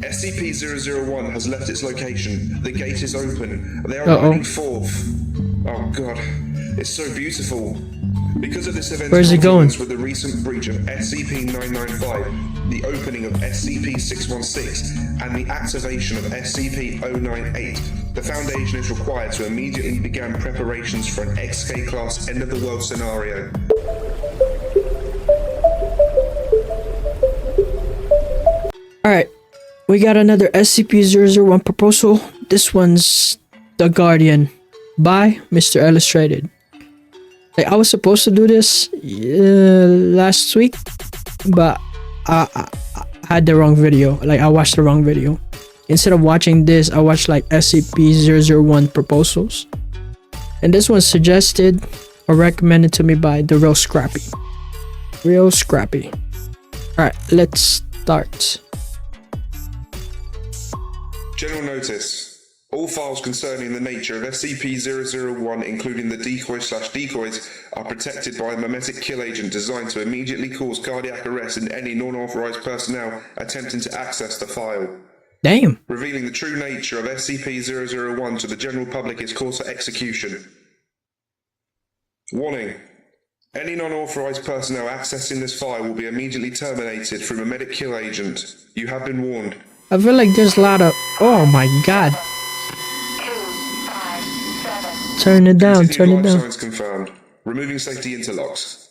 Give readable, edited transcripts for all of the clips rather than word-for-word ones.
SCP-001 has left its location. The gate is open. They are riding forth. Oh god, it's so beautiful. Because of this event's Where's he going? with the recent breach of SCP-995, the opening of SCP-616, and the activation of SCP-098, the Foundation is required to immediately begin preparations for an XK-class end-of-the-world scenario. Alright, we got another SCP-001 proposal. This one's The Guardian by Mr. Illustrated. Like, I was supposed to do this last week, but I had the wrong video. Like, I watched the wrong video. Instead of watching this, I watched like SCP-001 proposals. And this one's suggested or recommended to me by the Real Scrappy. Real Scrappy. Alright, let's start. General notice. All files concerning the nature of SCP-001, including the decoys, are protected by a memetic kill agent designed to immediately cause cardiac arrest in any non-authorized personnel attempting to access the file. Damn. Revealing the true nature of SCP-001 to the general public is cause for execution. Warning. Any non-authorized personnel accessing this file will be immediately terminated through a memetic kill agent. You have been warned. I feel like there's a lot of... Oh my god. Turn it down, turn it down. Signs confirmed. Removing safety interlocks.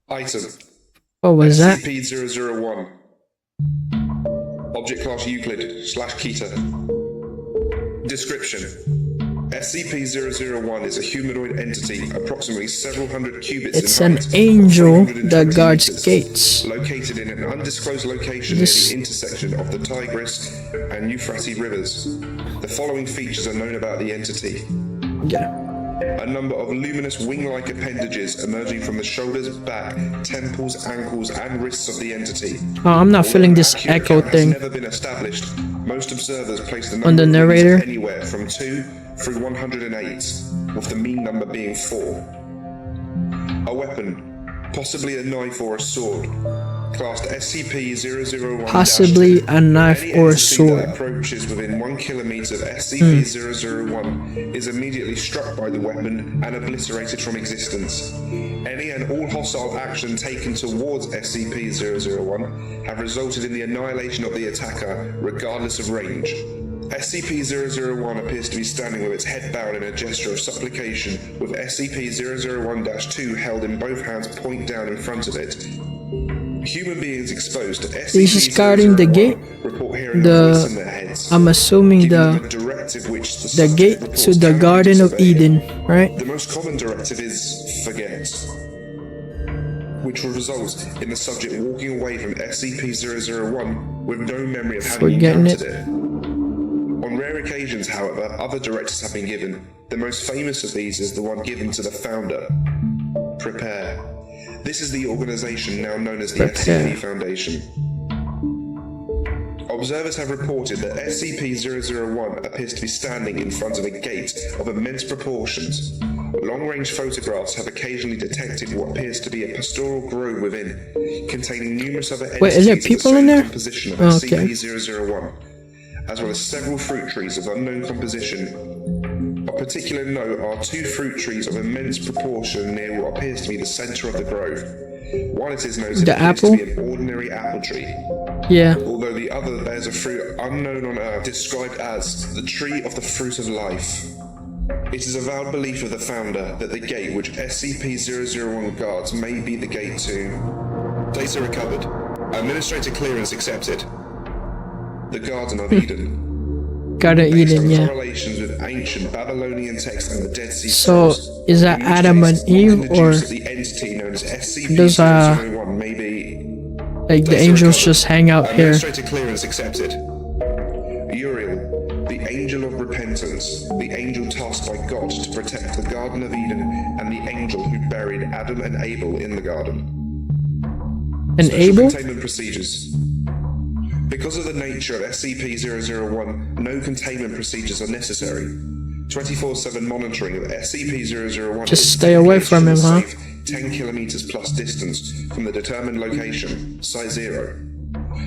Item. What was that? SCP-001. Object class Euclid/Keter. Description. SCP-001 is a humanoid entity, approximately several hundred cubits It's in an height, angel 320 that guards meters, gates. located in an undisclosed location near the intersection of the Tigris and Euphrates rivers. The following features are known about the entity. Yeah. A number of luminous wing-like appendages emerging from the shoulders, back, temples, ankles, and wrists of the entity. Oh, I'm not feeling this Accurate echo count thing has never been established. Most observers place the number on the of wings narrator. anywhere from 2 through 108, with the mean number being 4. A weapon, possibly a knife or a sword, classed SCP-001-2. Possibly a knife Any or a entity sword. that approaches within 1 kilometer of SCP-001 is immediately struck by the weapon and obliterated from existence. Any and all hostile action taken towards SCP-001 have resulted in the annihilation of the attacker, regardless of range. SCP-001 appears to be standing with its head bowed in a gesture of supplication, with SCP-001-2 held in both hands point down in front of it. Human beings exposed to SCP-001 He's just guarding the gate. report hearing a voice in their heads. I'm assuming the gate to the Garden of Eden, right? The most common directive is forget, which will result in the subject walking away from SCP-001 with no memory of having encountered it. On rare occasions, however, other directives have been given. The most famous of these is the one given to the founder. Prepare. This is the organization now known as the SCP Foundation. Observers have reported that SCP-001 appears to be standing in front of a gate of immense proportions. Long-range photographs have occasionally detected what appears to be a pastoral grove within, containing numerous other entities. Wait, is there people in there? Composition of Okay. SCP-001, as well as several fruit trees of unknown composition. Of particular note are 2 fruit trees of immense proportion near what appears to be the center of the grove. One, it is noted, The appears apple? to be an ordinary apple tree, Yeah. although the other bears a fruit unknown on Earth, described as the tree of the fruit of life. It is a vowed belief of the founder that the gate which SCP-001 guards may be the gate to... Data recovered. Administrator clearance accepted. The Garden of Eden. Garden of Based Eden, on yeah. correlations with ancient Babylonian texts and the Dead Sea So, Scrolls, is that in which Adam case, and Eve, one can or deduce that the entity known as those are SCP-001 may be... like the Data angels recovered. just hang out here? Administrator clearance accepted. Uriel, the angel of repentance, the angel tasked by God to protect the Garden of Eden, and the angel who buried Adam and Abel in the garden. And Special Abel? containment procedures. Because of the nature of SCP-001, no containment procedures are necessary. 24/7 monitoring of SCP-001 Just is stay away from him, huh? safe 10 kilometers plus distance from the determined location, Site 0.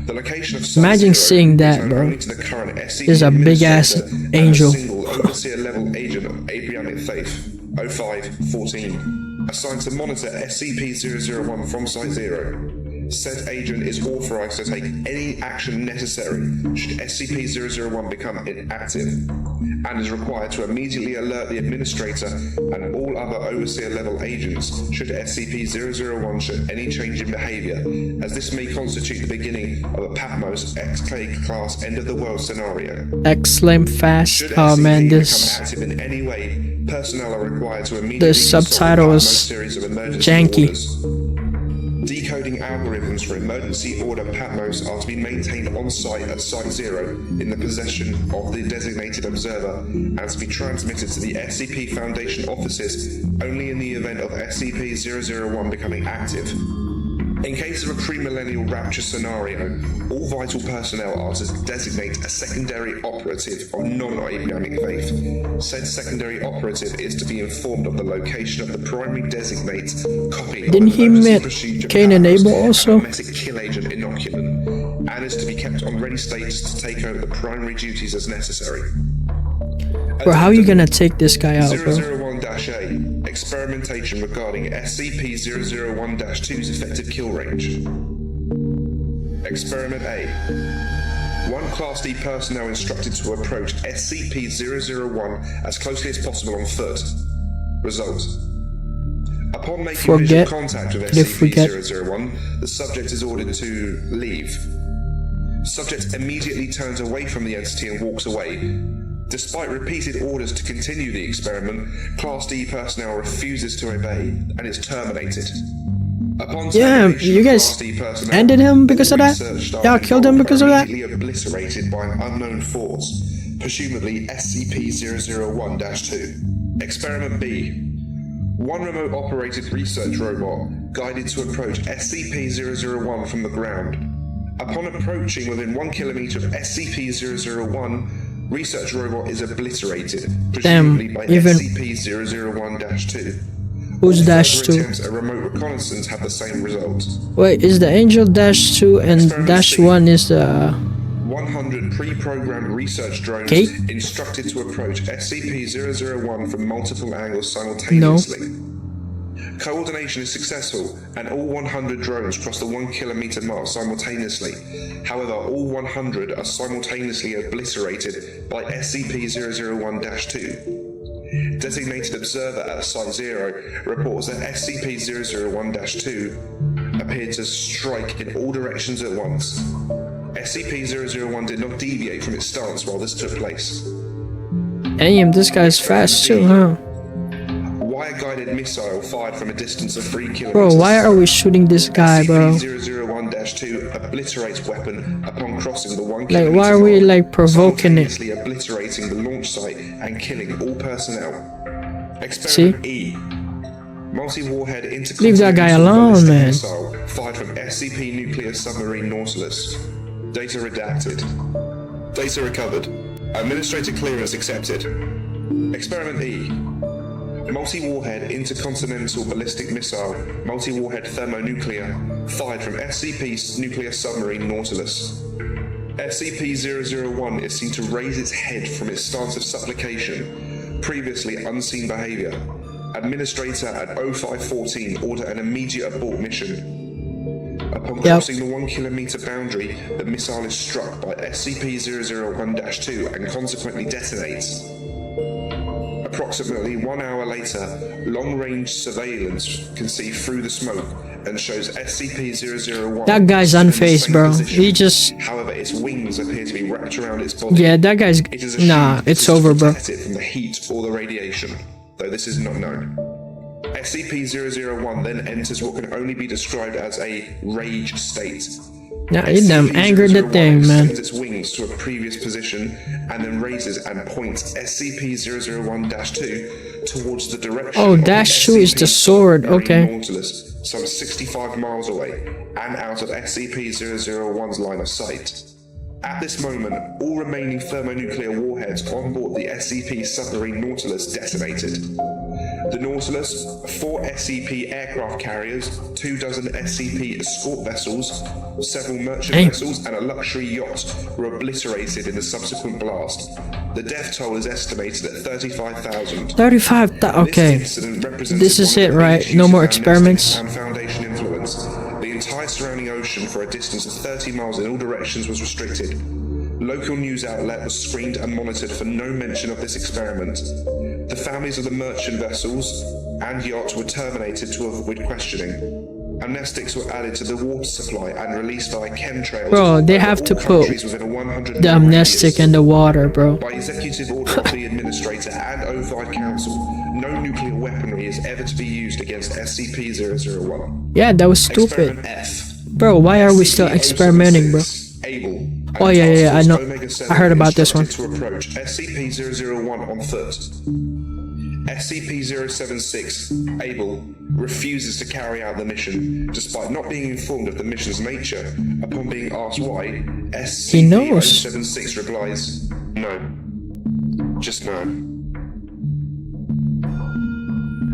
The location of Imagine seeing that, known bro. only to the current SCP There's a big ass administrator and angel. a single overseer level agent of Abrahamic faith, 0514, assigned to monitor SCP-001 from Site 0. Said agent is authorized to take any action necessary should SCP-001 become inactive, and is required to immediately alert the administrator and all other overseer level agents should SCP-001 show any change in behavior, as this may constitute the beginning of a Patmos XK class end of the world scenario. Exclaim fast. Should Oh man, SCP this become active in any way, personnel are required to immediately the subtitle is series of emergency janky. orders. Decoding algorithms for emergency order Patmos are to be maintained on site at Site 0 in the possession of the designated observer and to be transmitted to the SCP Foundation offices only in the event of SCP-001 becoming active. In case of a premillennial rapture scenario, all vital personnel are to designate a secondary operative of non-Abrahamic faith. Said secondary operative is to be informed of the location of the primary designate copy of Didn't an he emergency met procedure Cain and Patmos Abel also? and hermetic kill agent inoculant, and is to be kept on ready status to take over the primary duties as necessary. Bro, how are you gonna take this guy out, bro? 001-A, experimentation regarding SCP-001-2's effective kill range. Experiment A. One Class D personnel instructed to approach SCP-001 as closely as possible on foot. Result. Upon making visual contact with SCP-001, the subject is ordered to leave. Subject immediately turns away from the entity and walks away. Despite repeated orders to continue the experiment, Class D personnel refuses to obey and is terminated. Upon termination, you guys Class D personnel, ended him because of all that? research staff Y'all killed him involved because of are that? immediately obliterated by an unknown force, presumably SCP-001-2. Experiment B. One remote-operated research robot guided to approach SCP-001 from the ground. Upon approaching within 1 kilometer of SCP-001, research robot is obliterated, presumably by SCP-001-2. Who's Dash 2? Attempts at remote reconnaissance have the same result. Wait, is the angel Dash 2 and Experiment Dash C. 1 is the 100 pre-programmed research drones Kate? instructed to approach SCP-001 from multiple angles simultaneously. Coordination is successful, and all 100 drones cross the 1 kilometer mark simultaneously. However, all 100 are simultaneously obliterated by SCP-001-2. Designated observer at Site 0 reports that SCP-001-2 appeared to strike in all directions at once. SCP-001 did not deviate from its stance while this took place. Damn, this guy's fast too, huh? Wire-guided missile fired from a distance of 3 kilometers. Bro, why are we shooting this guy, bro? SCP-001-2 obliterates weapon upon crossing the 1 kilometer Like, why are we mark, like provoking it? simultaneously obliterating the launch site and killing all personnel. See? Experiment E. Multi-warhead intercontinental Leave that guy alone, ballistic man. missile fired from SCP nuclear submarine Nautilus. Data redacted. Data recovered. Administrator clearance accepted. Experiment E. Multi-warhead intercontinental ballistic missile, multi-warhead thermonuclear, fired from SCP nuclear submarine Nautilus. SCP-001 is seen to raise its head from its stance of supplication, previously unseen behavior. Administrator at 0514 order an immediate abort mission. Upon crossing the 1 kilometer boundary, the missile is struck by SCP-001-2 and consequently detonates. Approximately 1 hour later, long-range surveillance can see through the smoke and shows SCP-001. That guy's in the unfazed, same bro. position. He just... However, its wings appear to be wrapped around its body. Yeah, that guy's... It is assumed Nah, this it's is over, bro. protect it from the heat or the radiation, though this is not known. SCP-001 then enters what can only be described as a rage state. Nah, you damn angered the thing, man. Extends its wings to a previous position and then raises and points SCP-001-2 towards the direction Oh, of the Dash 2 is the sword, SCP okay. Nautilus, some 65 miles away and out of SCP-001's line of sight. At this moment, all remaining thermonuclear warheads on board the SCP submarine Nautilus detonated. The Nautilus, 4 SCP aircraft carriers, 24 SCP escort vessels, several merchant vessels, and a luxury yacht were obliterated in the subsequent blast. The death toll is estimated at 35,000. 35. Okay. This is it, right? No more experiments. And Foundation influence. The entire surrounding ocean for a distance of 30 miles in all directions was restricted. Local news outlet was screened and monitored for no mention of this experiment. The families of the merchant vessels and yacht were terminated to avoid questioning. Amnestics were added to the water supply and released via chemtrails. Bro, they have to put the amnestic in the water, bro. By executive order of the administrator and O5 Council, no nuclear weaponry is ever to be used against SCP-001. Yeah, that was stupid. Experiment F. Bro, why are we still experimenting, bro? Able. Oh yeah, I know. I heard about this one. To approach SCP-001 on foot. SCP-076, Able, refuses to carry out the mission, despite not being informed of the mission's nature. Upon being asked why, SCP-076 replies, "No. Just no."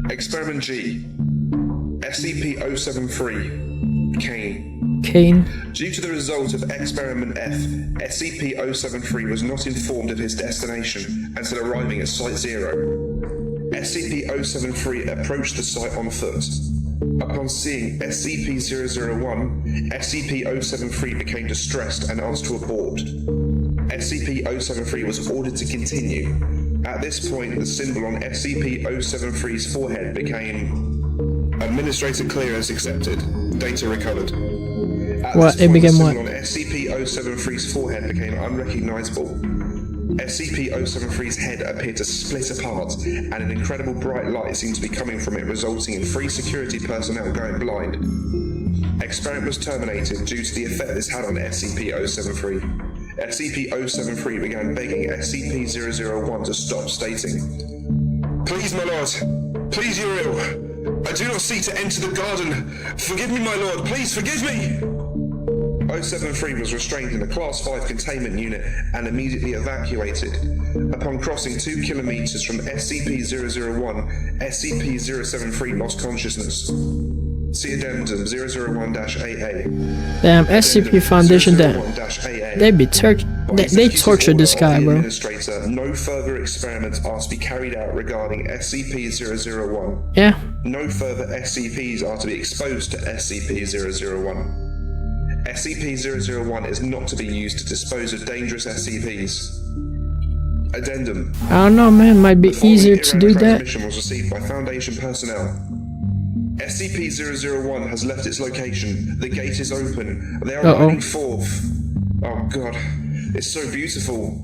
Experiment G. SCP-073, Kane. Due to the result of Experiment F, SCP-073 was not informed of his destination until arriving at Site 0. SCP-073 approached the site on foot. Upon seeing SCP-001, SCP-073 became distressed and asked to abort. SCP-073 was ordered to continue. At this point, the symbol on SCP-073's forehead became Administrator clearance accepted. Data recovered. What? It became what? On SCP-073's forehead became unrecognizable. SCP-073's head appeared to split apart, and an incredible bright light seemed to be coming from it, resulting in 3 security personnel going blind. Experiment was terminated due to the effect this had on SCP-073. SCP-073 began begging SCP-001 to stop, stating, "Please, my lord. Please, Uriel. I do not seek to enter the garden. Forgive me, my lord. Please forgive me." 073 was restrained in a Class 5 containment unit and immediately evacuated. Upon crossing 2 kilometers from SCP-001, SCP-073 lost consciousness. See Addendum 001-AA. Damn, SCP Foundation, they tortured this guy, bro. Administrator, no further experiments are to be carried out regarding SCP-001. Yeah. No further SCPs are to be exposed to SCP-001. SCP-001 is not to be used to dispose of dangerous SCPs. Addendum. I don't know, man. Might be easier to do that. Transmission was received by Foundation personnel. SCP-001 has left its location. The gate is open. They are riding forth. Oh god, it's so beautiful.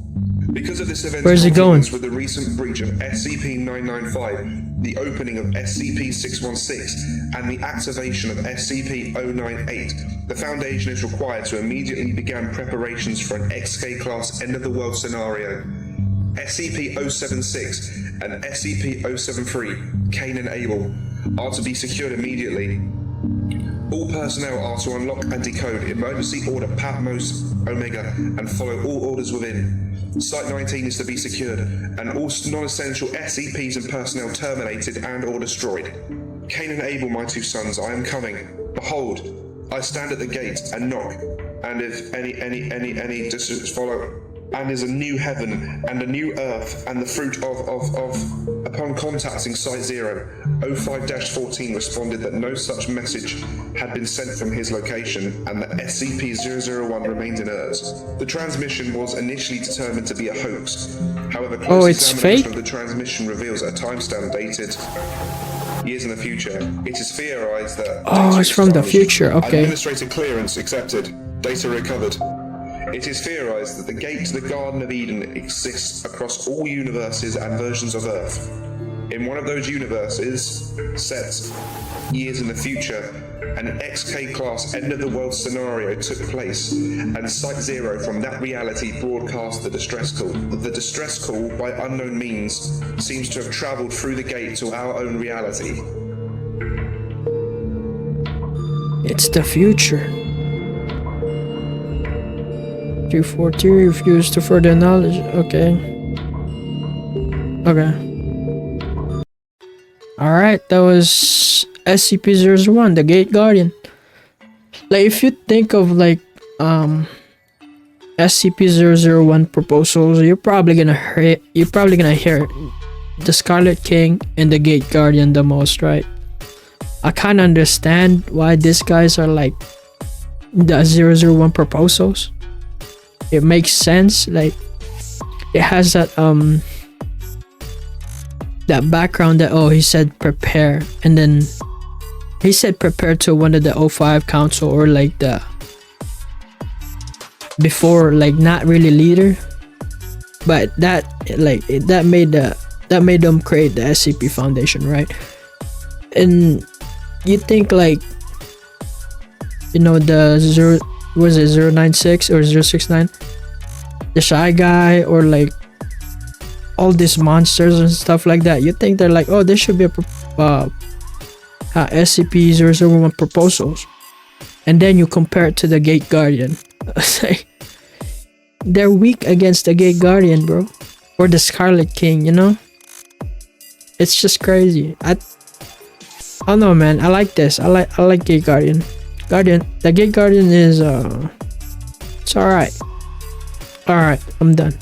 Because of this event, where's it going? With the recent breach of SCP-995, the opening of SCP-616, and the activation of SCP-098, the Foundation is required to immediately begin preparations for an XK-class end-of-the-world scenario. SCP-076 and SCP-073, Kane and Abel, are to be secured immediately. All personnel are to unlock and decode Emergency Order Patmos Omega and follow all orders within. Site 19 is to be secured, and all non-essential SCPs and personnel terminated and or destroyed. Kane and Abel, my 2 sons, I am coming. Behold, I stand at the gate and knock, and if any distance follow, and is a new heaven and a new earth and the fruit of. Upon contacting Site 0, 05-14 responded that no such message had been sent from his location and that SCP-001 remained inert. The transmission was initially determined to be a hoax. However, close examination of the transmission reveals a timestamp dated years in the future. It is theorized that... Oh, it's from the future, okay. Administrator clearance accepted. Data recovered. It is theorized that the gate to the Garden of Eden exists across all universes and versions of Earth. In one of those universes, set years in the future, an XK-class end-of-the-world scenario took place, and Site 0 from that reality broadcast the distress call. The distress call, by unknown means, seems to have travelled through the gate to our own reality. It's the future. 343 refused to further knowledge. Okay. All right, that was SCP-001, the Gate Guardian. Like, if you think of like SCP-001 proposals, you're probably gonna hear the Scarlet King and the Gate Guardian the most, right? I kind of understand why these guys are like the 001 proposals. It makes sense. Like, it has that that background that, oh, he said prepare, and then he said prepare to one of the O5 council, or like the before, like not really leader, but that like that made them create the SCP Foundation, right? And you think like, you know, the was it 096 or 069, the Shy Guy, or like all these monsters and stuff like that, you think they're like, oh, there should be a SCP-001 proposals, and then you compare it to the Gate Guardian. They're weak against the Gate Guardian, bro, or the Scarlet King, you know? It's just crazy. I don't know, man. I like this. I like Gate Guardian. The Gate Guardian is it's alright. Alright, I'm done.